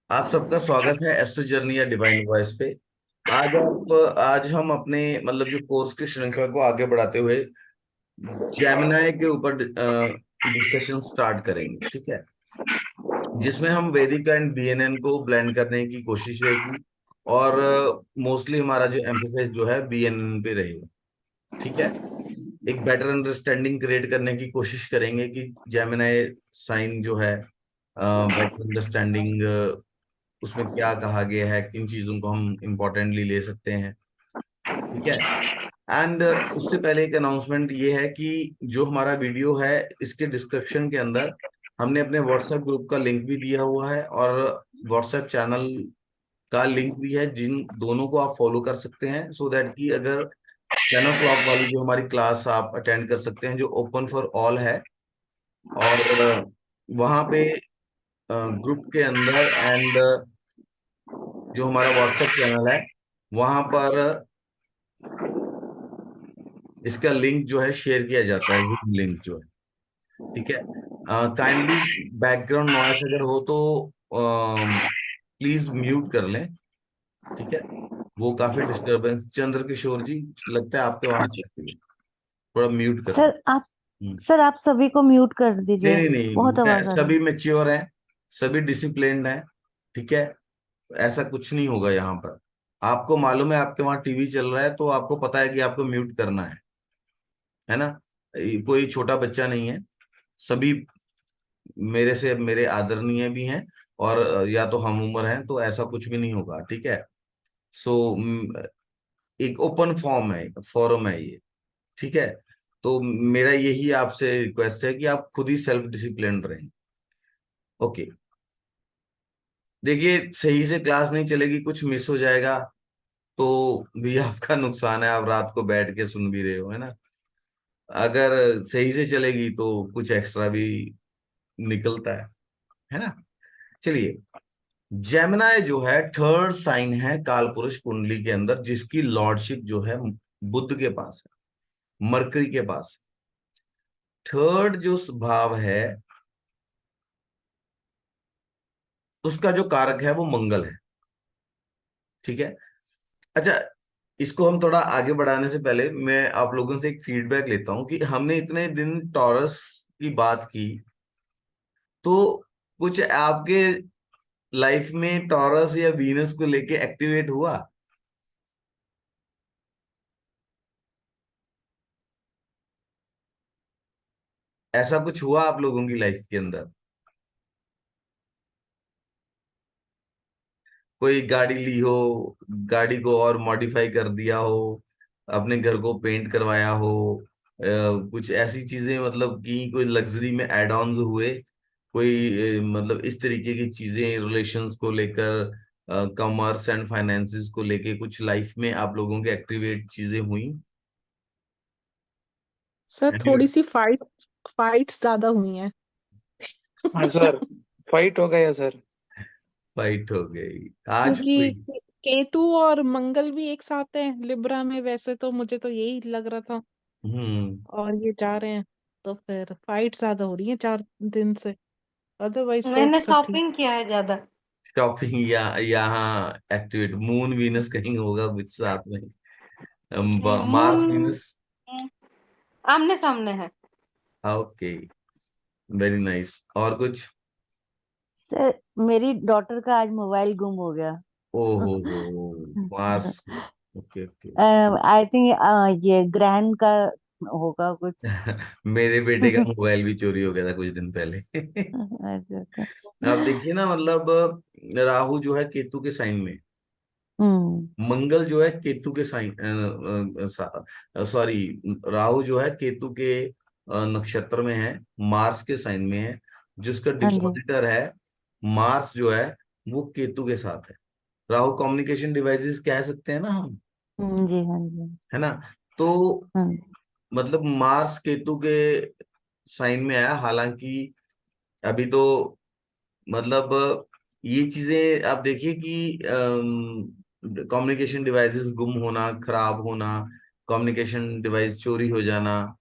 आप सबका स्वागत है एस्ट्रो जर्नी या डिवाइन वॉइस पे। आज हम अपने मतलब जो कोर्स की श्रृंखला को आगे बढ़ाते हुए जेमिनाई के ऊपर डिस्कशन स्टार्ट करेंगे, ठीक है। जिसमें हम वैदिक एंड बीएनएन को ब्लेंड करने की कोशिश रहेगी और मोस्टली हमारा जो एम्फोसिस जो है बीएनएन पे रहेगा, ठीक है। एक बेटर अंडरस्टैंडिंग क्रिएट करने की कोशिश करेंगे कि जेमिनाई साइन जो है, बेटर अंडरस्टैंडिंग उसमें क्या कहा गया है, किन चीजों को हम इम्पोर्टेंटली ले सकते हैं, ठीक है। एंड उससे पहले एक अनाउंसमेंट ये है कि जो हमारा वीडियो है इसके डिस्क्रिप्शन के अंदर हमने अपने व्हाट्सएप ग्रुप का लिंक भी दिया हुआ है और व्हाट्सएप चैनल का लिंक भी है, जिन दोनों को आप फॉलो कर सकते हैं सो दैट कि अगर 10 o'clock वाली जो हमारी क्लास आप अटेंड कर सकते हैं जो ओपन फॉर ऑल है। और वहाँ पे ग्रुप के अंदर एंड जो हमारा व्हाट्सएप चैनल है वहां पर इसका लिंक जो है शेयर किया जाता है, जूम लिंक जो है, ठीक है। काइंडली बैकग्राउंड नॉइस अगर हो तो प्लीज म्यूट कर लें, ठीक है। वो काफी डिस्टरबेंस, चंद्र किशोर जी, लगता है आपके वहां से आती है, थोड़ा म्यूट कर लें। सर आप हम्म। सर आप सभी को म्यूट कर नहीं दीजिए। नहीं नहीं, बहुत आवाज आ रही सभी मेच्योर हैं, सभी डिसिप्लिन्ड हैं, ठीक है। ऐसा कुछ नहीं होगा यहाँ पर। आपको मालूम है आपके वहां टीवी चल रहा है तो आपको पता है कि आपको म्यूट करना है ना। ये कोई छोटा बच्चा नहीं है, सभी मेरे आदरणीय भी हैं और या तो हम उम्र हैं, तो ऐसा कुछ भी नहीं होगा, ठीक है। सो एक ओपन फॉर्म है, फोरम है ये, ठीक है। तो मेरा यही आपसे रिक्वेस्ट है कि आप खुद ही सेल्फ डिसिप्लिन रहें, ओके। देखिए, सही से क्लास नहीं चलेगी, कुछ मिस हो जाएगा तो भी आपका नुकसान है, आप रात को बैठ के सुन भी रहे हो, है ना। अगर सही से चलेगी तो कुछ एक्स्ट्रा भी निकलता है ना। चलिए, जेमिनाई जो है थर्ड साइन है कालपुरुष कुंडली के अंदर, जिसकी लॉर्डशिप जो है बुध के पास है, मरकरी के पास है। थर्ड जो भाव है उसका जो कारक है वो मंगल है, ठीक है। अच्छा, इसको हम थोड़ा आगे बढ़ाने से पहले मैं आप लोगों से एक फीडबैक लेता हूं कि हमने इतने दिन टॉरस की बात की, तो कुछ आपके लाइफ में टॉरस या वीनस को लेके एक्टिवेट हुआ? ऐसा कुछ हुआ आप लोगों की लाइफ के अंदर? कोई गाड़ी ली हो, गाड़ी को और मॉडिफाई कर दिया हो, अपने घर को पेंट करवाया हो, कुछ ऐसी चीजें मतलब कि कोई लग्जरी में एड ऑन्स हुए, कोई मतलब इस तरीके की चीजें रिलेशंस को लेकर, कॉमर्स एंड फाइनेंसेस को लेके कुछ लाइफ में आप लोगों के एक्टिवेट चीजें हुई? सर थोड़ी सी फाइट्स ज्यादा हुई हैं। हाँ सर, फाइट हो गया सर। फाइट हो गई? आज क्योंकि हुई? केतु और मंगल भी एक साथ है लिब्रा में, वैसे तो मुझे तो यही लग रहा था। हम्म। और ये जा रहे हैं तो फिर फाइट ज्यादा हो रही है 4 दिन से। अदरवाइज तो मैंने सब ठीक। शॉपिंग किया है ज्यादा। शॉपिंग या यहाँ एक्टिवेट मून वीनस कहीं होगा कुछ साथ में? नहीं, मार्स मून वीनस? आमने सामने है। Okay, very nice. और कुछ? सर मेरी डॉटर का आज मोबाइल गुम हो गया। ओ हो, Mars. Okay okay. I think ये ग्रहण का होगा कुछ। मेरे बेटे का मोबाइल भी चोरी हो गया था कुछ दिन पहले। अच्छा अच्छा। अब देखिए ना, मतलब राहु जो है केतु के साइन में, हम्म। मंगल जो है केतु के साइन, सॉरी, राहु जो है केतु के नक्षत्र में है, मार्स के साइन में है। जिसका हाँ जी। डिपॉजिटर है मार्स जो है वो केतु के साथ है। राहु कम्युनिकेशन डिवाइसेस कह सकते हैं ना हम, जी हाँ जी। है ना। तो हाँ। मतलब मार्स केतु के साइन में आया, हालांकि अभी तो मतलब ये चीजें आप देखिए कि कम्युनिकेशन डिवाइसेस गुम होना, खराब होना, कम्युनिकेशन डिवाइस चोरी हो जाना,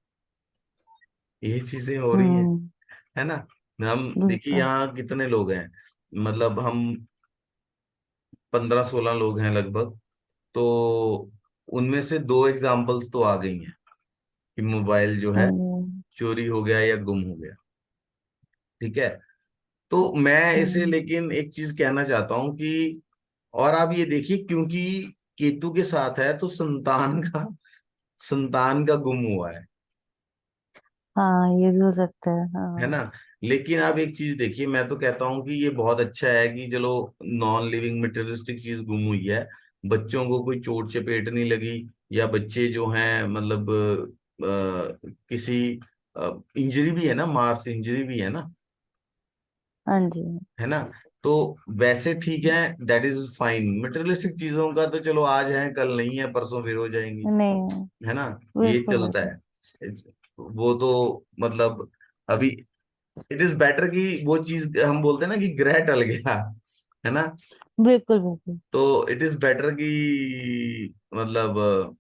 ये चीजें हो रही हम्म। है ना। हम देखिए बिल्कुल। यहाँ कितने लोग हैं, मतलब हम 15-16 लोग हैं लगभग। तो उनमें से दो एग्जाम्पल्स तो आ गई हैं कि मोबाइल जो हाँ है जी। चोरी हो गया या गुम हो गया। ठीक है। तो मैं इसे हम्म। लेकिन एक चीज कहना चाहता हूं कि, और आप ये देखिए, क्योंकि केतु के साथ है तो संतान का गुम हुआ हाँ, ये भी हो सकता है। है हाँ। ना। लेकिन आप एक चीज देखिए, मैं तो कहता हूं कि ये बहुत अच्छा है कि चलो नॉन लिविंग मटेरियलिस्टिक चीज गुम हुई है, बच्चों को कोई चोट चपेट नहीं लगी, या बच्चे जो हैं मतलब किसी इंजरी भी है ना, मार्स इंजरी भी है ना, हाँ जी। है ना। तो वैसे ठीक है, दैट इज फाइन। मटेरियलिस्टिक चीजों का तो चलो आज है कल नहीं है, परसों फिर हो जाएंगी, नहीं, है ना, ये बिल्कुल चलता बिल्कुल। है। वो तो मतलब अभी इट इज बेटर कि वो चीज हम बोलते हैं ना कि ग्रह टल गया, है ना। बिल्कुल बिल्कुल। तो इट इज बेटर कि मतलब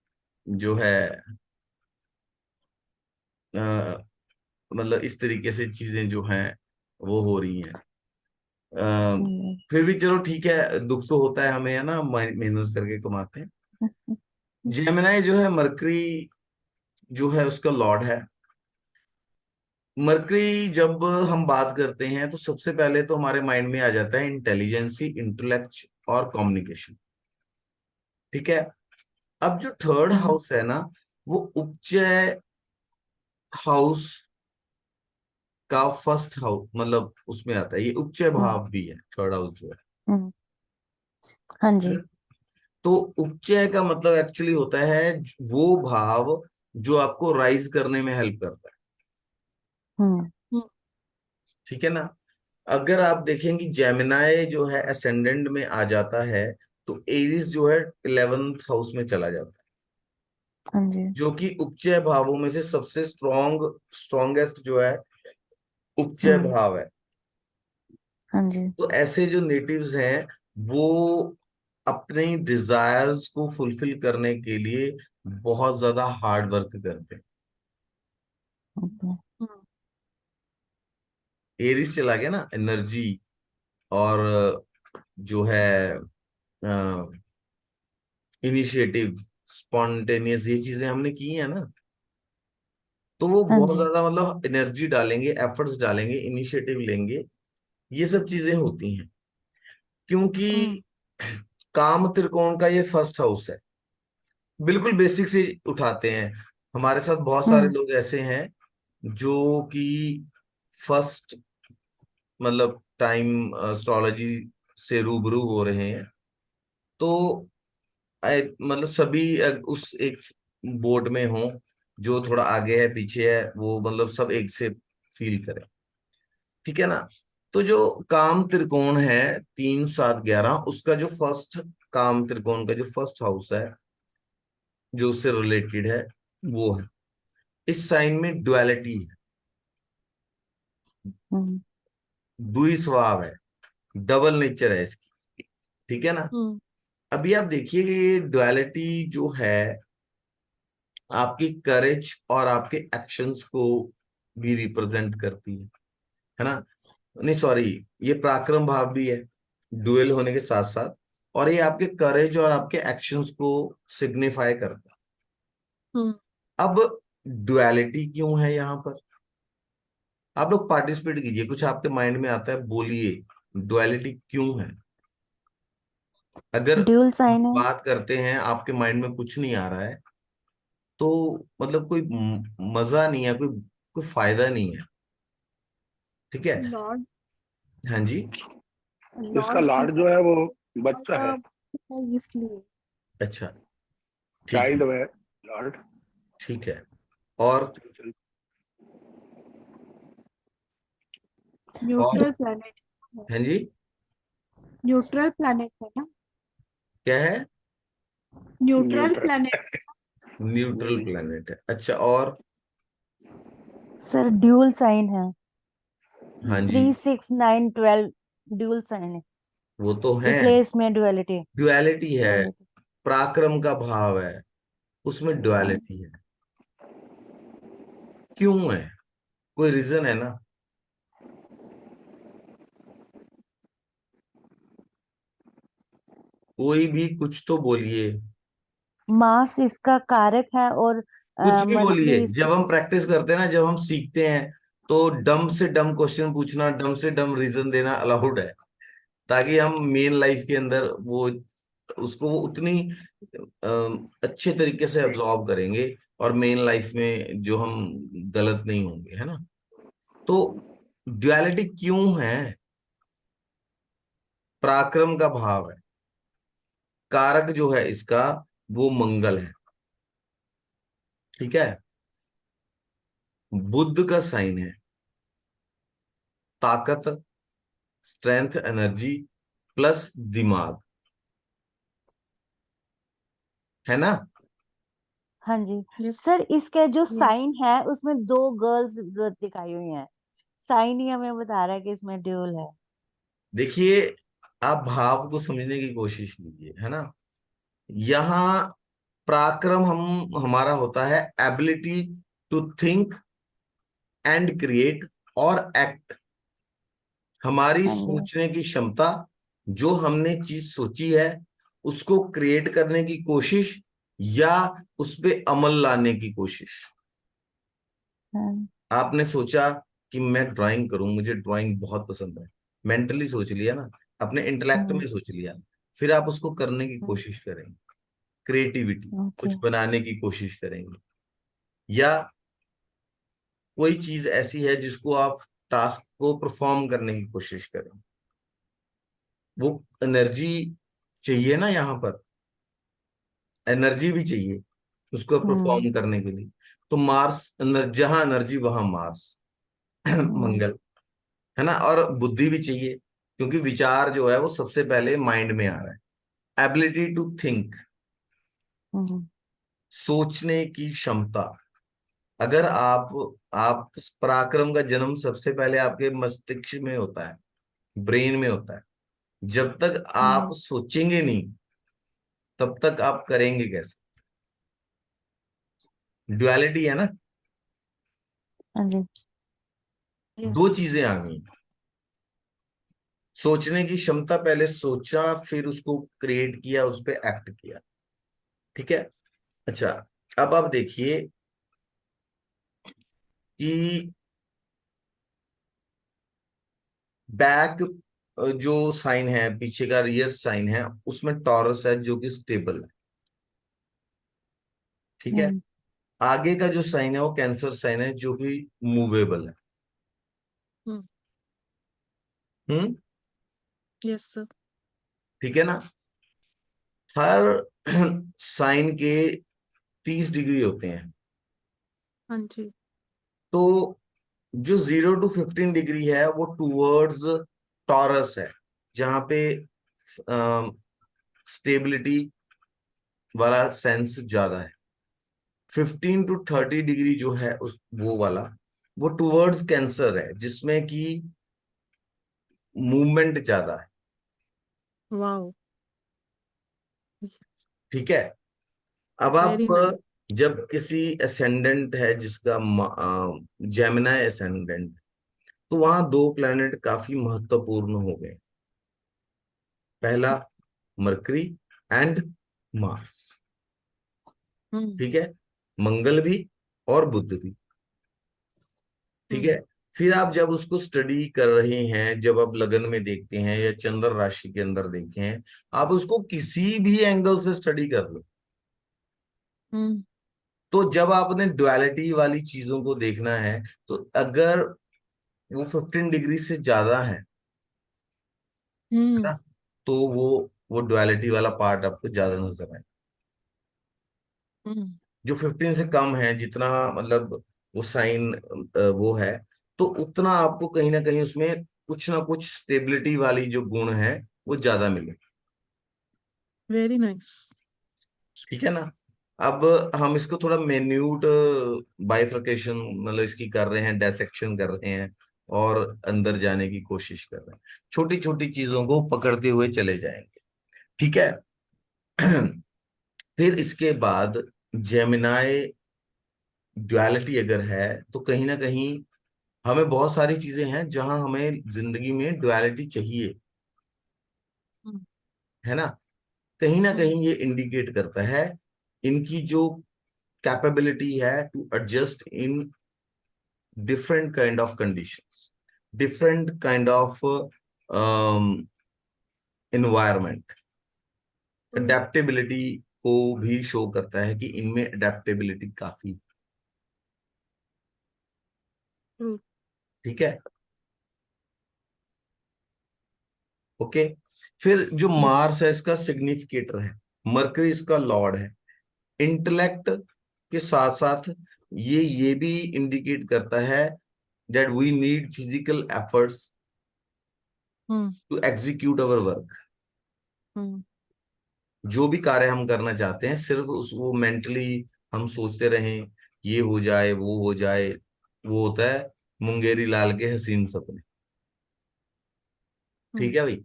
जो है अ, मतलब इस तरीके से चीजें जो हैं वो हो रही हैं। हम्म। फिर भी चलो ठीक है, दुख तो होता है हमें, है ना, हम मेहनत करके कमाते हैं। जेमिनाई जो है मरकरी जो है उसका लॉर्ड है। मरकरी जब हम बात करते हैं तो सबसे पहले तो हमारे माइंड में आ जाता है इंटेलिजेंसी, इंटेलेक्ट और कम्युनिकेशन। ठीक है। अब जो थर्ड हम्म। हाउस है ना, वो उपचय हाउस का फर्स्ट हाउस, मतलब उसमें आता है, ये उपचय हम्म। भाव भी है थर्ड हाउस जो हम्म। हाँ है। जी। तो उपचय का मतलब एक्चुअली होता है वो भाव जो आपको राइज करने में हेल्प करता है। हम्म। ठीक है ना। अगर आप देखेंगे जेमिनाई जो है असेंडेंट में आ जाता है, तो एरीज जो है 11th हाउस में चला जाता है, हाँ जी। जो कि उपचय भावों में से सबसे स्ट्रॉन्गेस्ट जो है उपचय हम्म। भाव है। हाँ जी। तो ऐसे जो नेटिव्स हैं वो अपने डिजायर्स को फुलफिल करने के लिए बहुत ज्यादा हार्ड वर्क करते हैं। ओके। एरिस चला गया ना, एनर्जी और जो है इनिशिएटिव, स्पॉन्टेनियस, ये चीजें हमने की हैं ना। तो वो हाँ बहुत जी। ज्यादा मतलब एनर्जी डालेंगे, एफर्ट्स डालेंगे, इनिशिएटिव लेंगे, ये सब चीजें होती हैं। क्योंकि काम त्रिकोण का ये फर्स्ट हाउस है। बिल्कुल बेसिक से उठाते हैं, हमारे साथ बहुत सारे हम्म। लोग ऐसे हैं जो कि फर्स्ट मतलब टाइम एस्ट्रोलॉजी से रूबरू हो रहे हैं। तो मतलब सभी उस एक बोट में हो, जो थोड़ा आगे है पीछे है, वो मतलब सब एक से फील करें। ठीक है ना। तो जो काम त्रिकोण है 3 7 11, उसका जो फर्स्ट, काम त्रिकोण का जो फर्स्ट हाउस है जो उससे रिलेटेड है, वो है, इस साइन में ड्युअलिटी है, हम्म। द्वि स्वभाव है, डबल नेचर है इसकी। ठीक है ना। अभी आप देखिए कि ये ड्युअलिटी जो है आपकी करेज और आपके एक्शंस को भी रिप्रेजेंट करती है ना। नहीं सॉरी, ये पराक्रम भाव भी है डुएल होने के साथ साथ, और ये आपके करेज और आपके एक्शंस को सिग्निफाई करता है। अब डुअलिटी क्यों है यहाँ पर, आप लोग पार्टिसिपेट कीजिए, कुछ आपके माइंड में आता है बोलिए, डुअलिटी क्यों है। अगर ड्यूल साइन है। बात करते हैं आपके माइंड में कुछ नहीं आ रहा है, तो मतलब कोई मजा नहीं है, कोई कोई फायदा नहीं है। ठीक है। लॉर्ड हाँ जी। इसका लॉर्ड लॉर्ड जो है वो बच्चा है, इसलिए अच्छा, ठीक चाइल्ड है, है लॉर्ड। ठीक है। और और न्यूट्रल प्लैनेट है। हाँ जी, न्यूट्रल प्लैनेट है ना। क्या है, neutral neutral. Planet. Neutral planet है, अच्छा। और सर ड्यूल साइन है। हाँ जी, 3 6 9 12 ड्यूल साइन है, वो तो है, इसलिए इसमें डुअलिटी। ड्युअलिटी है, डुअलिटी। पराक्रम का भाव है, उसमें हाँ। ड्युअलिटी है। क्यों है, कोई रीजन है ना। कोई भी कुछ तो बोलिए, मार्स इसका कारक है और कुछ भी बोलिए। मरकरी इसका। जब हम प्रैक्टिस करते हैं ना, जब हम सीखते हैं, तो डम से डम क्वेश्चन पूछना, डम से डम रीजन देना अलाउड है, ताकि हम मेन लाइफ के अंदर वो उसको वो उतनी अच्छे तरीके से अब्सॉर्ब करेंगे, और मेन लाइफ में जो हम गलत नहीं होंगे, है ना। तो ड्युअलिटी क्यों है? पराक्रम का भाव है, कारक जो है इसका वो मंगल है, ठीक है। बुध का साइन है, ताकत, स्ट्रेंथ, एनर्जी प्लस दिमाग, है ना। हाँ जी। यस। सर इसके जो Yeah. साइन है उसमें 2 गर्ल्स दिखाई हुई हैं, साइन ही हमें बता रहा है कि इसमें ड्यूल है। देखिए, आप भाव को समझने की कोशिश कीजिए, है ना। यहाँ पराक्रम हमारा होता है ability to think and create और एक्ट, हमारी हाँ जी। सोचने की क्षमता, जो हमने चीज सोची है उसको क्रिएट करने की कोशिश, या उस पे अमल लाने की कोशिश। हाँ। आपने सोचा कि मैं ड्राइंग करूं, मुझे ड्राइंग बहुत पसंद है, मेंटली सोच लिया ना, अपने इंटेलेक्ट में सोच लिया, फिर आप उसको करने की कोशिश करेंगे, क्रिएटिविटी, ओके। कुछ बनाने की कोशिश करेंगे, या कोई चीज ऐसी है जिसको आप टास्क को परफॉर्म करने की कोशिश करें, वो एनर्जी चाहिए ना, यहाँ पर एनर्जी भी चाहिए उसको हम्म। परफॉर्म करने के लिए। तो मार्स, जहां एनर्जी वहां मार्स हम्म। मंगल, है ना। और बुद्धि भी चाहिए, क्योंकि विचार जो है वो सबसे पहले माइंड में आ रहा है। एबिलिटी टू थिंक, हम्म। सोचने की क्षमता। अगर आप पराक्रम का जन्म सबसे पहले आपके मस्तिष्क में होता है, ब्रेन में होता है। जब तक आप हम्म। सोचेंगे नहीं, तब तक आप करेंगे कैसे? ड्युअलिटी है ना। हाँ जी। Yeah. दो चीजें आ गई, सोचने की क्षमता, पहले सोचा फिर उसको क्रिएट किया, उस पर एक्ट किया, ठीक है। अच्छा, अब आप देखिए कि बैक जो साइन है, पीछे का रियर साइन है, उसमें टॉरस है जो कि स्टेबल है, ठीक है। हम्म। आगे का जो साइन है वो कैंसर साइन है जो कि मूवेबल है। Hmm. हम्म, Yes, sir. ठीक है ना। हर साइन के 30 डिग्री होते हैं। हाँ जी। तो जो 0 to 15 डिग्री है वो टूवर्ड्स टॉरस है, जहां पे स्टेबिलिटी वाला सेंस ज्यादा है। 15 to 30 डिग्री जो है उस वो वाला, वो टूवर्ड्स कैंसर है, जिसमें कि मूवमेंट ज्यादा है, Wow. ठीक है। अब आप Very nice. जब किसी असेंडेंट है जिसका जेमिनाई असेंडेंट, तो वहां दो प्लैनेट काफी महत्वपूर्ण हो गए। पहला मरकरी एंड मार्स, Hmm. ठीक है, मंगल भी और बुध भी, ठीक Hmm. है। फिर आप जब उसको स्टडी कर रहे हैं, जब आप लगन में देखते हैं या चंद्र राशि के अंदर देखे हैं, आप उसको किसी भी एंगल से स्टडी कर लो, Hmm. तो जब आपने ड्युअलिटी वाली चीजों को देखना है, तो अगर वो 15 डिग्री से ज्यादा है Hmm. ना, तो वो ड्युअलिटी वाला पार्ट आपको ज्यादा नजर आए। Hmm. जो 15 से कम है, जितना मतलब वो साइन वो है, तो उतना आपको कहीं ना कहीं उसमें कुछ ना कुछ स्टेबिलिटी वाली जो गुण है वो ज्यादा मिले, Very nice. ठीक है ना। अब हम इसको थोड़ा मेन्यूट बाइफर्केशन, मतलब इसकी कर रहे हैं, डायसेक्शन कर रहे हैं, और अंदर जाने की कोशिश कर रहे हैं, छोटी छोटी चीजों को पकड़ते हुए चले जाएंगे, ठीक है। फिर इसके बाद जेमिनाई ड्युअलिटी अगर है, तो कहीं ना कहीं हमें बहुत सारी चीजें हैं जहां हमें जिंदगी में ड्युअलिटी चाहिए, Hmm. है ना। कहीं ना कहीं ये इंडिकेट करता है इनकी जो कैपेबिलिटी है to adjust in different kind of conditions, different kind of environment. Adaptability को भी शो करता है कि इनमें अडेप्टेबिलिटी काफी, हम्म, ठीक है, ओके। फिर जो yes, मार्स है इसका सिग्निफिकेटर है, मरकरी इसका लॉर्ड है। इंटेलेक्ट के साथ साथ ये भी इंडिकेट करता है that we need physical efforts hmm to execute our work। हम्म जो भी कार्य हम करना चाहते हैं सिर्फ उस वो मेंटली हम सोचते रहें ये हो जाए वो हो जाए, वो होता है मुंगेरी लाल के हसीन सपने, हम्म ठीक है भाई।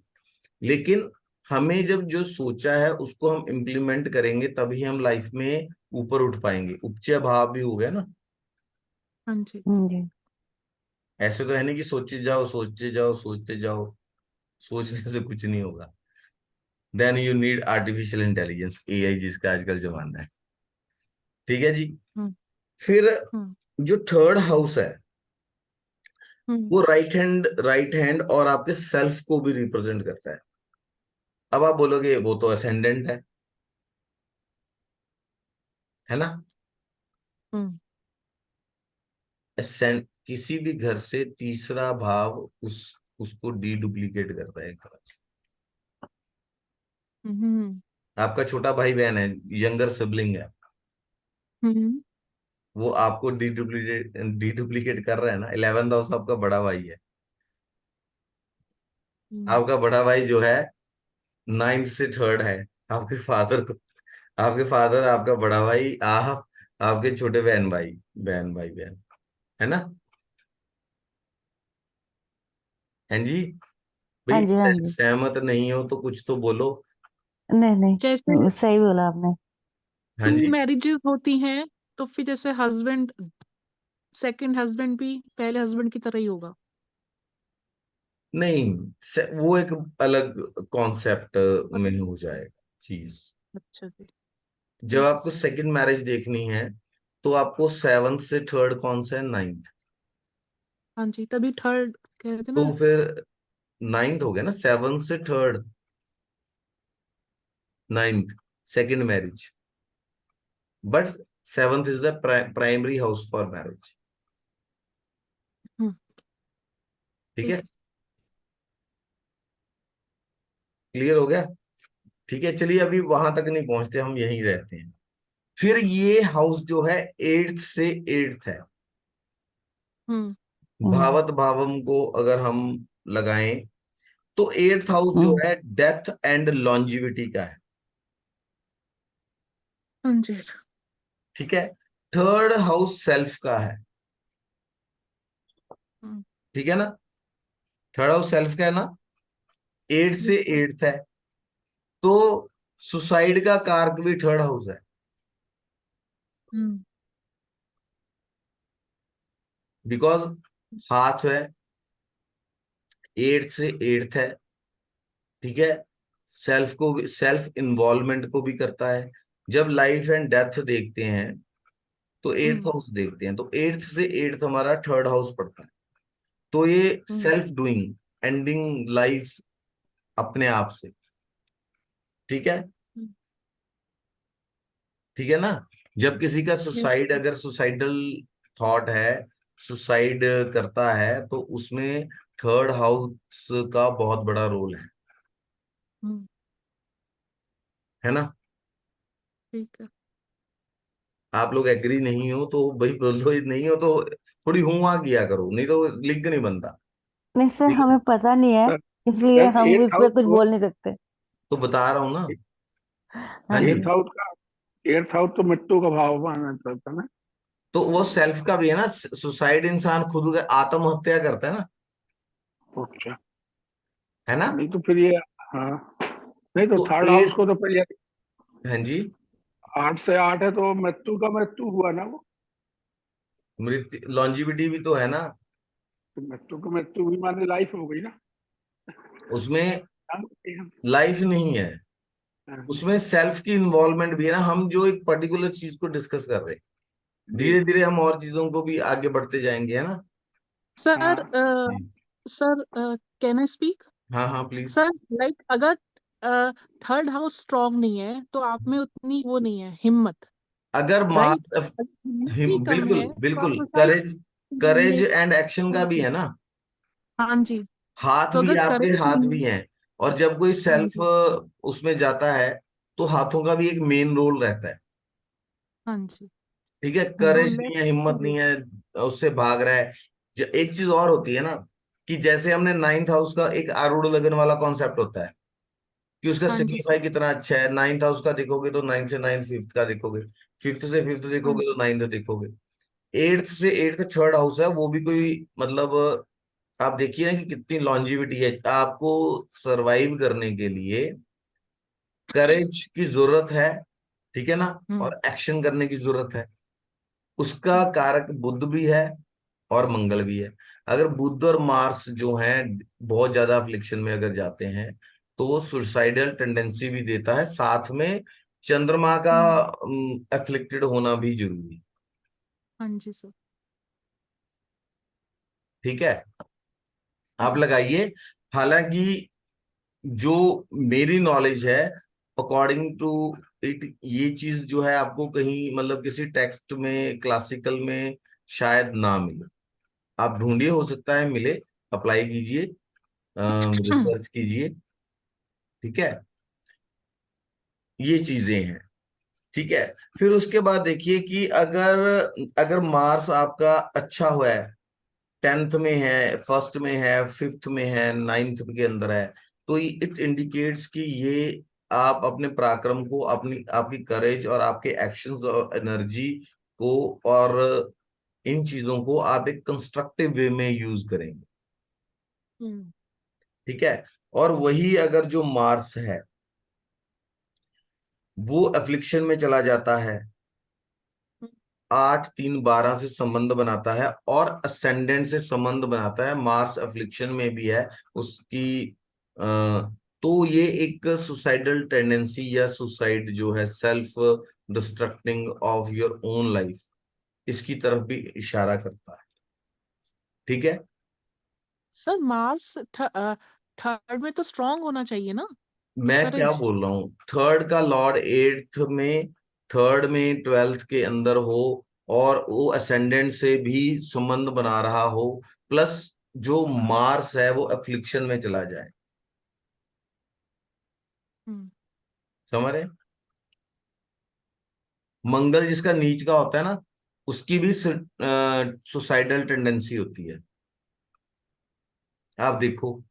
लेकिन हमें जब जो सोचा है उसको हम इम्प्लीमेंट करेंगे तभी हम लाइफ में ऊपर उठ पाएंगे। उपचय भाव भी हो गया ना। हाँ जी, जी। ऐसे तो है नहीं कि सोचे जाओ सोचते जाओ सोचते जाओ, सोचने से कुछ नहीं होगा। Then you need artificial intelligence, AI जिसका आजकल जमाना है, ठीक है जी। हम्म फिर हम्म जो थर्ड हाउस है हम्म वो राइट हैंड और आपके सेल्फ को भी रिप्रेजेंट करता है। अब आप बोलोगे वो तो असेंडेंट है ना। हम्म असेंड किसी भी घर से तीसरा भाव उसको डुप्लीकेट करता है एक तरह से। हम्म आपका छोटा भाई बहन है, यंगर सिबलिंग है, हम्म वो आपको डुप्लीकेट कर रहा है ना। 11th हाउस आपका बड़ा भाई है। हम्म आपका बड़ा भाई जो है 9th से 3rd है। आपके फादर को, आपके फादर, आपका बड़ा भाई, आप, आपके छोटे बहन है ना। हैं जी हाँ भाई, जी, हाँ जी। सहमत नहीं हो तो कुछ तो बोलो। नहीं जैसे नहीं, सही बोला आपने। हाँ टू जी। मैरिजेस होती हैं तो फिर जैसे हस्बैंड सेकंड हस्बैंड भी पहले हस्बैंड की तरह ही होगा। नहीं, वो एक अलग कॉन्सेप्ट में अच्छा हो जाएगा चीज। अच्छा जी, जब ठीक है आपको सर। सेकंड मैरिज देखनी है तो आपको 7th से 3rd कौन सा है, 9th। हाँ जी, तभी थर्ड कह रहे थे तो ना। फिर 9th हो गया ना, 7th से 3rd, 9th second marriage. But 7th is the primary house for marriage, hmm ठीक ठीक है। है। क्लियर हो गया, ठीक है। चलिए अभी वहां तक नहीं पहुंचते, हम यहीं रहते हैं। फिर ये हाउस जो है 8th से 8th है। हम्म हम्म भावत भावम को अगर हम लगाएं तो 8th हाउस जो हम्म है डेथ एंड लॉन्जिविटी का है, हाँ जी। ठीक है। 3rd हाउस सेल्फ का है, हम्म ठीक है ना। 3rd हाउस सेल्फ का है ना। 8th से यस सर। 8th है, तो सुसाइड का कारक भी 3rd हाउस है। हम्म बिकॉज हाथ है, 8th से 8th है, ठीक है। सेल्फ को भी, सेल्फ इन्वॉल्वमेंट को भी करता है। जब लाइफ एंड डेथ देखते हैं तो 8th हम्म हाउस देखते हैं, तो 8th से 8th हमारा 3rd हाउस पड़ता है। तो ये हम्म सेल्फ डूइंग, एंडिंग लाइफ अपने आप से, ठीक है, हम्म ठीक है ना। जब किसी का यस सुसाइड, सर। अगर सुसाइडल थॉट है, सुसाइड करता है, तो उसमें 3rd हाउस का बहुत बड़ा रोल हम्म है ना। ठीक है। आप लोग एग्री नहीं हो तो भाई बोलो, नहीं हो तो थोड़ी हुआ किया करो, नहीं तो लिंक नहीं बनता, नहीं सर, ठीक है। हमें पता नहीं है, सर इसलिए सर हम एट इस पे हाउस कुछ को बोल नहीं सकते। तो बता रहा हूं ना। हाँ हाँ जी। जी। एट हाउस का एट हाउस तो मृत्यु का भाव माना जाता है ना। तो वो सेल्फ का भी है ना। सुसाइड इंसान खुद आत्महत्या करता है ना, अच्छा, है ना। नहीं तो फिर ये, हाँ, नहीं तो तो थर्ड हाउस एट, को तो फिर ये हाँ जी, 8 से 8 है तो मृत्यु का मृत्यु हुआ ना वो। मृत्यु लॉन्जिविटी भी तो है ना। तो मृत्यु का मृत्यु हुई माने लाइफ हो गई ना। उसमें हाँ, लाइफ नहीं है, उसमें सेल्फ की इन्वॉल्वमेंट भी है ना, हम जो एक पर्टिकुलर चीज को डिस्कस कर रहे हैं, धीरे धीरे हम और चीजों को भी आगे बढ़ते जाएंगे, है ना। Sir ji. Sir can I speak? हाँ हाँ प्लीज। सर लाइक अगर थर्ड हाउस स्ट्रांग नहीं है तो आप में उतनी वो नहीं है हिम्मत, अगर राइट? मास, हिम्मत ही कम बिल्कुल है तो आप बिल्कुल, सुसाइड करेज, करेज नहीं। एंड एक्शन का हाँ भी जी। है ना। हाँ जी। हाथ तो भी, अगर आपके करेज हाथ भी नहीं। हैं। और जब कोई हाँ सेल्फ जी। उसमें जाता है तो हाथों का भी एक मेन रोल रहता है। हाँ जी। ठीक है, जो करेज नहीं लेफ्ट। है, हिम्मत नहीं है, उससे भाग रहा है। एक चीज और होती है ना, कि जैसे हमने नाइन्थ हाउस का एक आरूढ़ लगन वाला कॉन्सेप्ट होता है, कि उसका हाँ जी सिग्निफाई सर। कितना अच्छा है। नाइन्थ हाउस का देखोगे तो नाइन्थ से नाइन्थ, फिफ्थ का देखोगे, फिफ्थ से फिफ्थ हाँ देखोगे तो जी। नाइन्थ देखोगे, एट्थ से एट्थ थर्ड हाउस है, वो भी कोई मतलब, आप देखिए ना कि कितनी लॉन्जिविटी है। आपको सरवाइव करने के लिए करेज की जरूरत है, ठीक है ना, हम्म। और एक्शन करने की जरूरत है। उसका हम्म। कारक बुध भी है और मंगल भी है। अगर बुध और मार्स जो हैं बहुत ज्यादा अफ्लिक्शन में अगर जाते हैं, तो वो सुसाइडल टेंडेंसी भी देता है, साथ में चंद्रमा का हम्म। एफ्लिक्टेड होना भी जरूरी। हाँ जी सर। ठीक है, आप हम्म। लगाइए। हालांकि जो मेरी नॉलेज है, अकॉर्डिंग टू इट, ये चीज जो है आपको कहीं मतलब किसी टेक्स्ट में, क्लासिकल में शायद ना मिले। आप ढूंढिए, हो सकता है मिले, अप्लाई कीजिए, रिसर्च कीजिए। ठीक है, ये चीजें हैं। ठीक है, फिर उसके बाद देखिए कि अगर अगर मार्स आपका अच्छा हुआ है, टेंथ में है, फर्स्ट में है, फिफ्थ में है, नाइन्थ के अंदर है, तो इट इंडिकेट्स कि ये आप अपने पराक्रम को, अपनी आपकी करेज और आपके एक्शंस और एनर्जी को, और इन चीजों को आप एक कंस्ट्रक्टिव वे में यूज करेंगे। हम्म। ठीक है, और वही अगर जो मार्स है वो एफ्लिक्शन में चला जाता है, 8 3 12 से संबंध बनाता है और असेंडेंट से संबंध बनाता है, मार्स एफ्लिक्शन में भी है उसकी, तो ये एक सुसाइडल टेंडेंसी या सुसाइड जो है, self distracting of your own life, इसकी तरफ भी इशारा करता है। ठीक है, सर मार्स थर्ड में तो स्ट्रांग होना चाहिए ना, मैं क्या करेज। बोल रहा हूँ, थर्ड का लॉर्ड एट्थ में, थर्ड में ट्वेल्थ के अंदर हो, और वो असेंडेंट से भी संबंध बना रहा हो, प्लस जो मार्स है वो एफ्लिक्शन में चला जाए। हम्म। समझ रहे हैं? मंगल जिसका नीच का होता है ना, उसकी भी सुसाइडल टेंडेंसी होती है। आप देखो,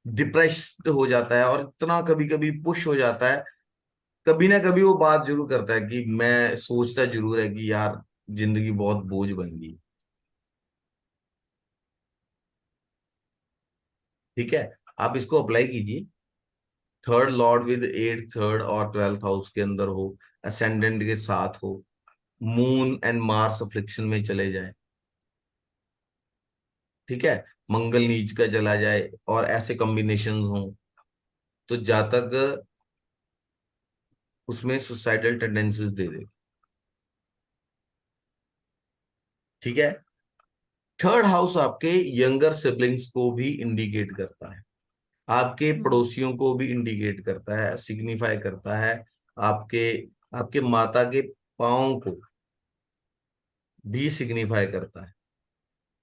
डिप्रेस्ड हो जाता है, और इतना कभी कभी पुश हो जाता है, कभी ना कभी वो बात जरूर करता है कि मैं सोचता जरूर है कि यार जिंदगी बहुत बोझ बन गई। ठीक है, आप इसको अप्लाई कीजिए। Third lord with eight third और ट्वेल्थ हाउस के अंदर हो, असेंडेंट के साथ हो, मून एंड मार्स अफ्लिक्शन में चले जाए, ठीक है, मंगल नीच का चला जाए, और ऐसे कॉम्बिनेशन हो, तो जातक उसमें सुसाइडल टेंडेंसीज दे दे। ठीक है, थर्ड हाउस आपके यंगर सिबलिंग्स को भी इंडिकेट करता है, आपके हम्म। पड़ोसियों को भी इंडिकेट करता है, सिग्निफाई करता है, आपके आपके माता के पाँव को भी सिग्निफाई करता है।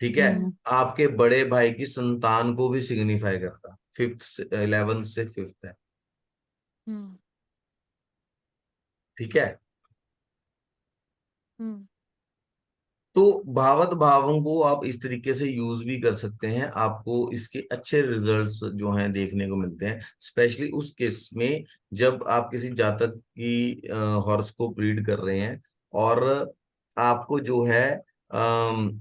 ठीक है, हम्म। आपके बड़े भाई की संतान को भी सिग्निफाई करता है, फिफ्थ से 11th से फिफ्थ है। हम्म। ठीक है, हम्म। तो भावत भावों को आप इस तरीके से यूज भी कर सकते हैं, आपको इसके अच्छे रिजल्ट्स जो हैं देखने को मिलते हैं, स्पेशली उस केस में जब आप किसी जातक की हॉरोस्कोप रीड कर रहे हैं, और आपको जो है अम,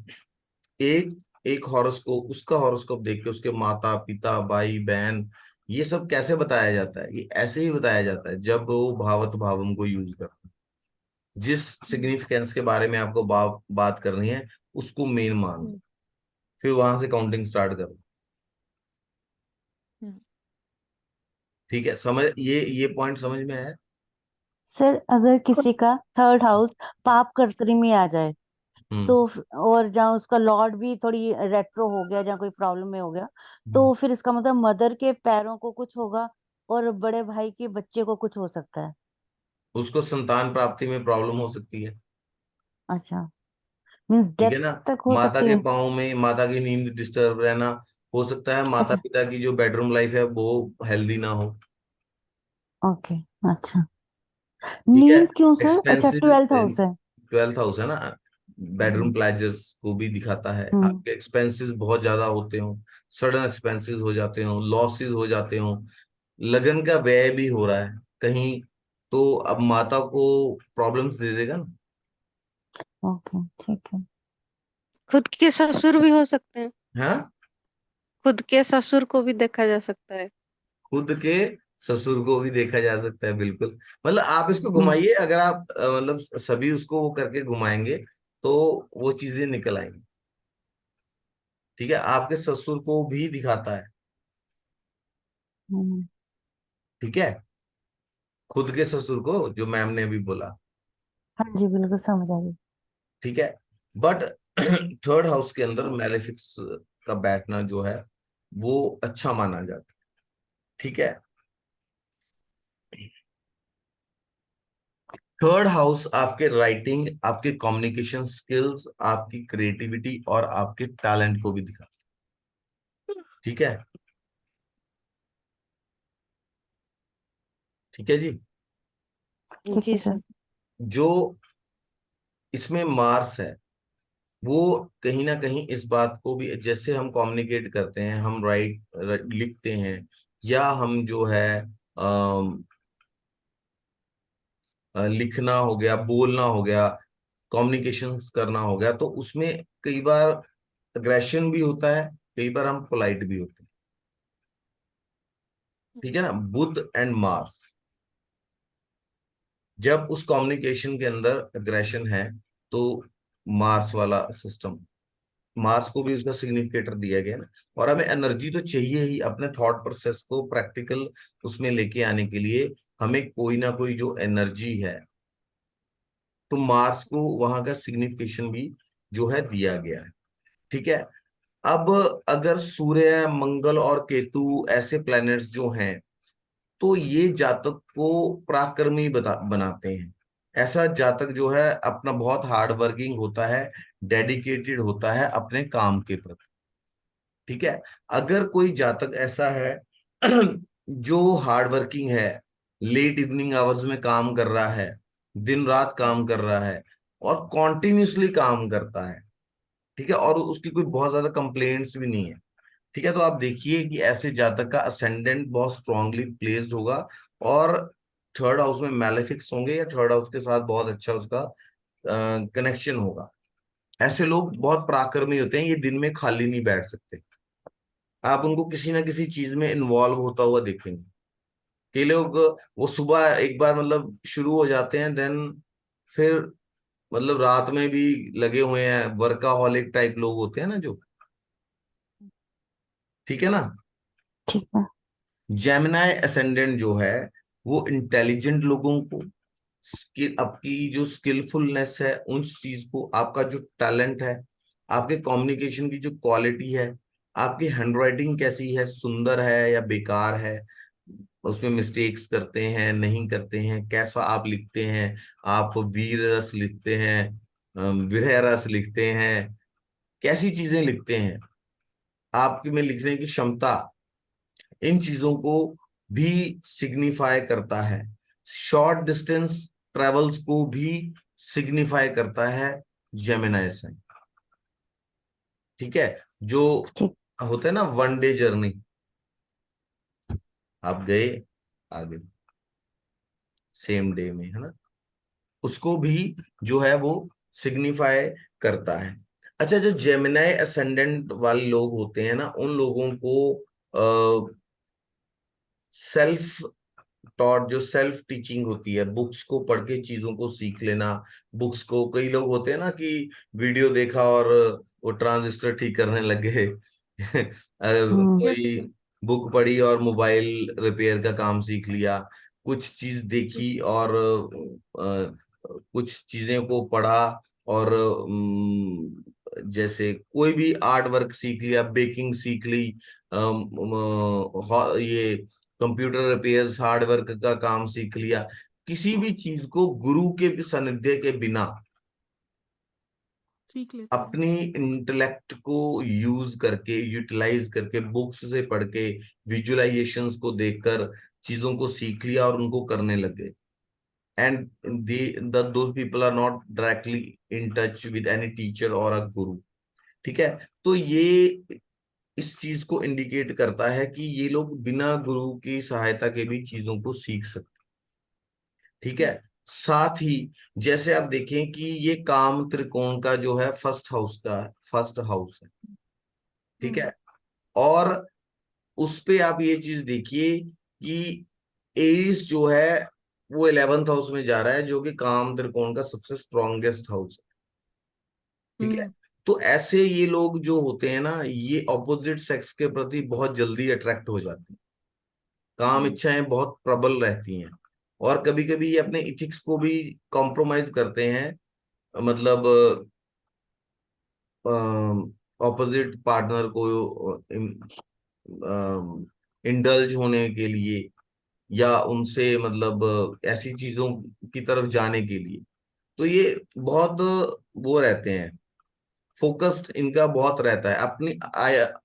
एक एक हॉरोस्कोप, उसका हॉरोस्कोप देख के उसके माता पिता भाई बहन, ये सब कैसे बताया जाता है, ये ऐसे ही बताया जाता है जब वो भावत भावम को यूज करते हैं। जिस हम्म। सिग्निफिकेंस के बारे में आपको बात करनी है, उसको मेन मान लो, हम्म। फिर वहां से काउंटिंग स्टार्ट करो। हम्म। ठीक है, समझ, ये पॉइंट समझ में आया? सर अगर किसी का थर्ड हाउस पाप कर्तरी में आ जाए हम्म। तो और जहाँ उसका लॉर्ड भी थोड़ी रेट्रो हो गया, जहाँ कोई प्रॉब्लम में हो गया, तो फिर इसका मतलब मदर के पैरों को कुछ होगा और बड़े भाई के बच्चे को कुछ हो सकता है। उसको संतान प्राप्ति में प्रॉब्लम हो सकती है। अच्छा, मीन्स ठीक डेथ है ना। तक हो माता सकती के है। पाँव में, माता की नींद डिस्टर्ब रहना, हो सकता है माता अच्छा, पिता की जो बेडरूम लाइफ है वो हेल्दी ना हो। ओके, अच्छा। ठीक है। नींद क्यों सर? अच्छा, एक्सपेंसेस, 12th हाउस है। 12th हाउस है ना, बेडरूम हम्म प्लेजर्स को भी दिखाता है। हम्म, आपके एक्सपेंसेस बहुत ज्यादा होते हो, सडन एक्सपेंसेस हो जाते हो, लॉसेस हो जाते हो, लगन का व्यय भी हो रहा है कहीं, तो अब माता को प्रॉब्लम्स दे देगा ना। ओके, ठीक है। खुद के ससुर भी हो सकते हैं। हाँ, खुद के ससुर को भी देखा जा सकता है। खुद के ससुर को भी देखा जा सकता है, बिल्कुल। मतलब आप इसको हम्म घुमाइए, अगर आप मतलब सभी उसको वो करके घुमाएंगे तो वो चीजें निकल आएंगी। ठीक है, आपके ससुर को भी दिखाता है। हम्म, ठीक है, खुद के ससुर को, जो मैम ने अभी बोला। हाँ जी, बिल्कुल समझ आ गई। ठीक है, बट थर्ड हाउस के अंदर मैलेफिक्स का बैठना जो है वो अच्छा माना जाता है। ठीक है, थर्ड हाउस आपके राइटिंग, आपके कम्युनिकेशन स्किल्स, आपकी क्रिएटिविटी और आपके टैलेंट को भी दिखाता है। ठीक है, ठीक है जी। ठीक जी है सर। सर। जो इसमें मार्स है वो कहीं ना कहीं इस बात को भी, जैसे हम कम्युनिकेट करते हैं, हम लिखते हैं, या हम जो है लिखना हो गया, बोलना हो गया, कम्युनिकेशंस करना हो गया, तो उसमें कई बार अग्रेशन भी होता है, कई बार हम पोलाइट भी होते हैं। ठीक है ना, बुध एंड मार्स, जब उस कम्युनिकेशन के अंदर अग्रेशन है तो मार्स वाला सिस्टम, मार्स को भी उसका सिग्निफिकेटर दिया गया ना। और हमें एनर्जी तो चाहिए ही अपने थॉट प्रोसेस को प्रैक्टिकल उसमें लेके आने के लिए, हमें कोई ना कोई जो एनर्जी है, तो मार्स को वहां का सिग्निफिकेशन भी जो है दिया गया है। ठीक है, अब अगर सूर्य, मंगल और केतु ऐसे प्लैनेट्स जो हैं, तो ये जातक को पराक्रमी बनाते हैं। ऐसा जातक जो है अपना बहुत हार्ड वर्किंग होता है, डेडिकेटेड होता है अपने काम के प्रति। ठीक है, अगर कोई जातक ऐसा है जो हार्ड वर्किंग है, लेट इवनिंग आवर्स में काम कर रहा है, दिन रात काम कर रहा है और कॉन्टिन्यूसली काम करता है, ठीक है, और उसकी कोई बहुत ज्यादा कंप्लेंट्स भी नहीं है, ठीक है, तो आप देखिए कि ऐसे जातक का असेंडेंट बहुत स्ट्रांगली प्लेस्ड होगा, और थर्ड हाउस में मैलेफिक्स होंगे या थर्ड हाउस के साथ बहुत अच्छा उसका कनेक्शन होगा। ऐसे लोग बहुत पराक्रमी होते हैं, ये दिन में खाली नहीं बैठ सकते। आप उनको किसी ना किसी चीज में इन्वॉल्व होता हुआ देखेंगे। कई लोग वो सुबह एक बार मतलब शुरू हो जाते हैं, देन फिर मतलब रात में भी लगे हुए हैं, वर्काहॉलिक टाइप लोग होते हैं ना जो। ठीक है ना। ठीक है। जेमिनाई असेंडेंट जो है वो इंटेलिजेंट लोगों को, स्किल, आपकी जो स्किलफुलनेस है उन चीज को, आपका जो टैलेंट है, आपके कम्युनिकेशन की जो क्वालिटी है, आपकी हैंडराइटिंग कैसी है, सुंदर है या बेकार है, उसमें मिस्टेक्स करते हैं नहीं करते हैं, कैसा आप लिखते हैं, आप वीर रस लिखते हैं, विरह रस लिखते हैं, कैसी चीजें लिखते हैं, आपकी में लिखने की क्षमता, इन चीजों को भी सिग्निफाई करता है। शॉर्ट डिस्टेंस ट्रेवल्स को भी सिग्निफाई करता है जेमिनाई साइन। ठीक है, जो ठीक। होता है ना वन डे जर्नी, आप गए आ गए सेम डे में, है ना, उसको भी जो है वो सिग्निफाई करता है। अच्छा, जो जेमिनाई असेंडेंट वाले लोग होते हैं ना, उन लोगों को सेल्फ टॉट, जो सेल्फ टीचिंग होती है, बुक्स को पढ़ के चीजों को सीख लेना, बुक्स को, कई लोग होते हैं ना कि वीडियो देखा और वो ट्रांजिस्टर ठीक करने लग गए हम्म कोई बुक पढ़ी और मोबाइल रिपेयर का काम सीख लिया, कुछ चीज देखी और कुछ चीजें को पढ़ा और जैसे कोई भी आर्ट वर्क सीख लिया, बेकिंग सीख ली, ये कंप्यूटर रिपेयर्स हार्डवर्क का काम सीख लिया। किसी भी चीज को गुरु के सानिध्य के बिना सीख लेते हैं। अपनी इंटेलेक्ट को यूज करके, यूटिलाइज करके, बुक्स से पढ़ के, विजुअलाइजेशंस को देखकर चीजों को सीख लिया और उनको करने लगे। And those people are not directly in touch with any teacher और अ गुरु। ठीक है, तो ये इस चीज को इंडिकेट करता है कि ये लोग बिना गुरु की सहायता के भी चीजों को सीख सकते। ठीक है, साथ ही जैसे आप देखें कि ये काम त्रिकोण का जो है फर्स्ट हाउस है। ठीक है, और उस पे आप ये चीज देखिए कि एरीज जो है वो 11th हाउस में जा रहा है, जो कि काम त्रिकोण का सबसे स्ट्रॉन्गेस्ट हाउस है। ठीक है, तो ऐसे ये लोग जो होते हैं ना, ये ऑपोजिट सेक्स के प्रति बहुत जल्दी अट्रैक्ट हो जाते हैं, काम इच्छाएं बहुत प्रबल रहती हैं, और कभी कभी ये अपने इथिक्स को भी कॉम्प्रोमाइज करते हैं, मतलब ऑपोजिट पार्टनर को इंडल्ज होने के लिए, या उनसे मतलब ऐसी चीजों की तरफ जाने के लिए। तो ये बहुत वो रहते हैं, फोकस्ड इनका बहुत रहता है, अपनी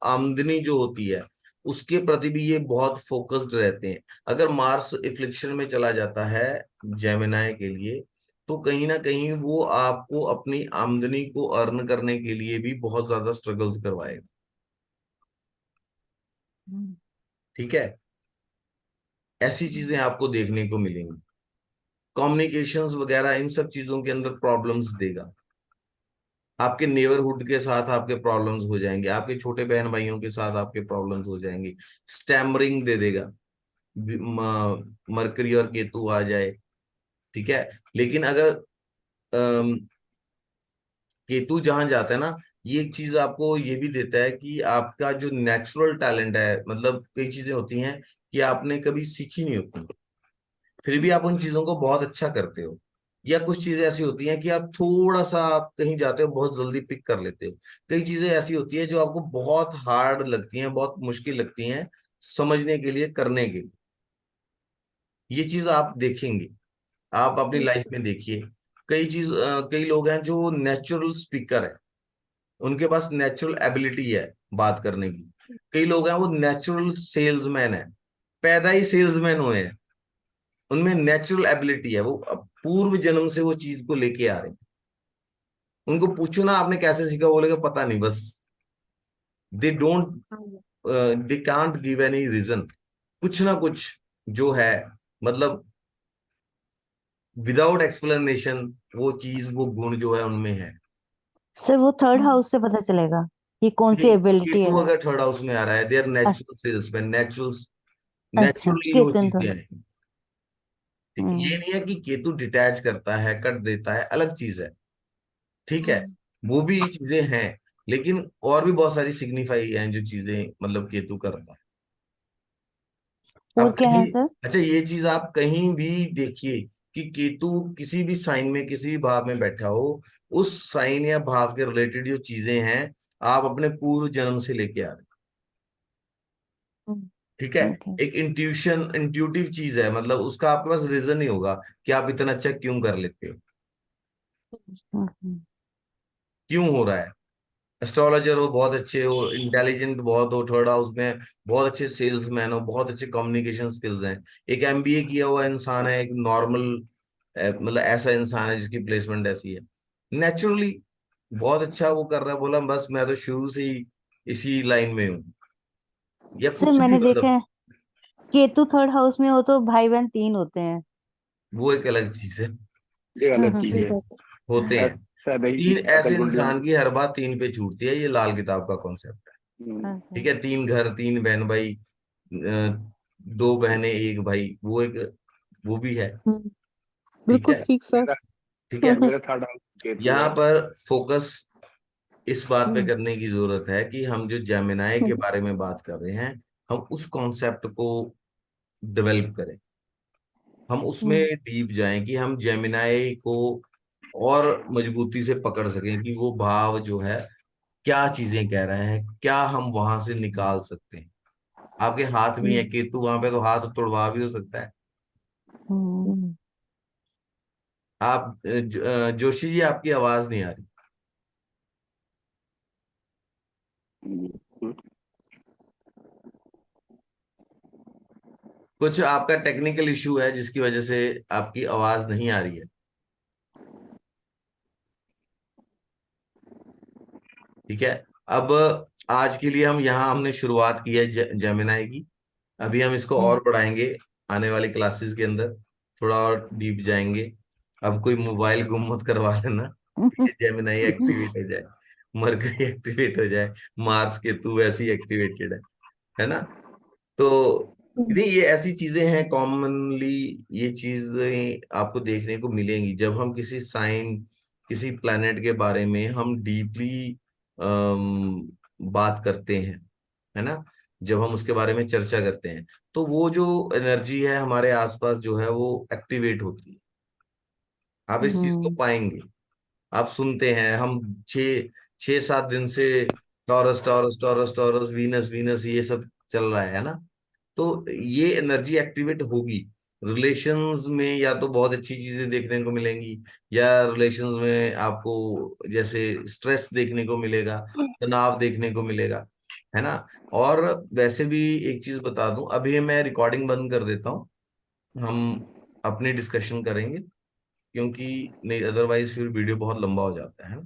आमदनी जो होती है उसके प्रति भी ये बहुत फोकस्ड रहते हैं। अगर मार्स इफ्लिक्शन में चला जाता है जेमिनाई के लिए, तो कहीं ना कहीं वो आपको अपनी आमदनी को अर्न करने के लिए भी बहुत ज्यादा स्ट्रगल्स करवाएगा। ठीक है, ऐसी चीजें आपको देखने को मिलेंगी। कम्युनिकेशंस वगैरह इन सब चीजों के अंदर प्रॉब्लम्स देगा। आपके नेबरहुड के साथ आपके प्रॉब्लम्स हो जाएंगे, आपके छोटे बहन भाइयों के साथ आपके प्रॉब्लम्स हो जाएंगे, स्टैमरिंग दे देगा, मरकरी और केतु आ जाए। ठीक है, लेकिन अगर केतु जहां जाता है ना, ये एक चीज आपको ये भी देता है कि आपका जो नेचुरल टैलेंट है, मतलब कई चीजें होती हैं कि आपने कभी सीखी नहीं होती, फिर भी आप उन चीजों को बहुत अच्छा करते हो, या कुछ चीजें ऐसी होती हैं कि आप थोड़ा सा आप कहीं जाते हो बहुत जल्दी पिक कर लेते हो। कई चीजें ऐसी होती है जो आपको बहुत हार्ड लगती हैं, बहुत मुश्किल लगती हैं समझने के लिए, करने के लिए। ये चीज आप देखेंगे, आप अपनी लाइफ में देखिए। कई लोग हैं जो नेचुरल स्पीकर है, उनके पास नेचुरल एबिलिटी है बात करने की। कई लोग हैं वो नेचुरल सेल्समैन है, पैदा ही सेल्समैन हुए हैं, उनमें नेचुरल एबिलिटी है, वो पूर्व जन्म से वो चीज को लेके आ रहे हैं। उनको पूछो ना आपने कैसे सीखा, बोलेगा पता नहीं, बस they don't they can't give any reason, कुछ ना कुछ जो है, मतलब विदाउट एक्सप्लेनेशन वो चीज, वो गुण जो है उनमें है। सर वो थर्ड हाउस से पता चलेगा कि कौन सी नहीं, एबिलिटी केतु है। अगर थर्ड हाउस में आ रहा है, दे आर नेचुरल सेल्समैन, अच्छा, नेचुरली वो केतन चीजें तो। आएंगी। ठीक है, ये नहीं है कि केतु डिटैच करता है, कट देता है, अलग चीज है। ठीक है, वो भी चीजें हैं, लेकिन और भी बहुत सारी सिग्निफाई हैं जो चीजें मतलब केतु करता है। और अब क्या कहीं, है सर? अच्छा ये चीज आप कहीं भी देखिए कि केतु किसी भी साइन में, किसी भी भाव में बैठा हो, उस साइन या भाव के रिलेटेड जो चीजें हैं आप अपने पूर्व जन्म से लेके आ रहे हैं। ठीक है, ठीक है। एक इंट्यूटिव चीज है, मतलब उसका आपके पास रीजन नहीं होगा कि आप इतना अच्छा क्यों कर लेते हो, हम्म। क्यों हो रहा है। एस्ट्रोलॉजर हो, बहुत अच्छे हो, इंटेलिजेंट बहुत हो, थर्ड हाउस में बहुत अच्छे सेल्समैन हो, बहुत अच्छे कम्युनिकेशन स्किल्स हैं, एक एमबीए किया हुआ इंसान है, एक नॉर्मल मतलब ऐसा इंसान है जिसकी प्लेसमेंट ऐसी है, नेचुरली बहुत अच्छा वो कर रहा है, बोला बस मैं तो शुरू से ही इसी लाइन में हूँ, या सर कुछ भी मैंने देखा मतलब। है केतु थर्ड हाउस में हो तो भाई बहन 3 होते हैं। वो एक अलग चीज है, ये अलग ठीक चीज है, है। होते हैं। शायद तीन, ऐसे अकल बुल्लियन। इंसान की हर बात तीन पे छूटती है, ये लाल किताब का कॉन्सेप्ट है। अच्छा। ठीक है, 3 घर 3 बहन भाई, 2 बहनें 1 भाई, वो एक, वो भी है। ठीक बिल्कुल है, ठीक सर। मेरा ठीक है, मेरा थर्ड हाउस केतु यहाँ है। पर फोकस इस बात पे करने की जरूरत है कि हम जो जेमिनाई के बारे में बात कर रहे हैं, हम उस कॉन्सेप्ट को डेवलप करें, हम उसमें डीप जाएं कि हम जेमिनाई को और मजबूती से पकड़ सकें कि वो भाव जो है क्या चीजें कह रहे हैं, क्या हम वहां से निकाल सकते हैं। आपके हाथ में है केतु, वहां पे तो हाथ तुड़वा भी हो सकता है। आप जोशी जी, आपकी आवाज नहीं आ रही। कुछ आपका टेक्निकल इशू है जिसकी वजह से आपकी आवाज नहीं आ रही है। ठीक है। अब आज के लिए हम यहाँ हमने शुरुआत की है जेमिनाई की। अभी हम इसको और बढ़ाएंगे आने वाली क्लासेस के अंदर, थोड़ा और डीप जाएंगे। अब कोई मोबाइल गुम मत करवा लेना, जेमिनाई एक्टिवेट हो जाए, मरकरी एक्टिवेट हो जाए, मार्स केतु वैसे ही एक्टिवेटेड है ना। तो नहीं, ये ऐसी चीजें हैं कॉमनली, ये चीजें आपको देखने को मिलेंगी जब हम किसी साइन, किसी प्लैनेट के बारे में हम डीपली बात करते हैं, है ना। जब हम उसके बारे में चर्चा करते हैं तो वो जो एनर्जी है हमारे आसपास जो है वो एक्टिवेट होती है। आप इस चीज को पाएंगे। आप सुनते हैं हम 6 6 7 दिन से taurus taurus taurus taurus, Venus Venus, ये सब चल रहा है ना। तो ये एनर्जी एक्टिवेट होगी। रिलेशंस में या तो बहुत अच्छी चीजें देखने को मिलेंगी, या रिलेशंस में आपको जैसे स्ट्रेस देखने को मिलेगा, तनाव देखने को मिलेगा, है ना। और वैसे भी एक चीज बता दूं, अभी मैं रिकॉर्डिंग बंद कर देता हूँ, हम अपनी डिस्कशन करेंगे, क्योंकि नहीं अदरवाइज फिर वीडियो बहुत लंबा हो जाता है ना।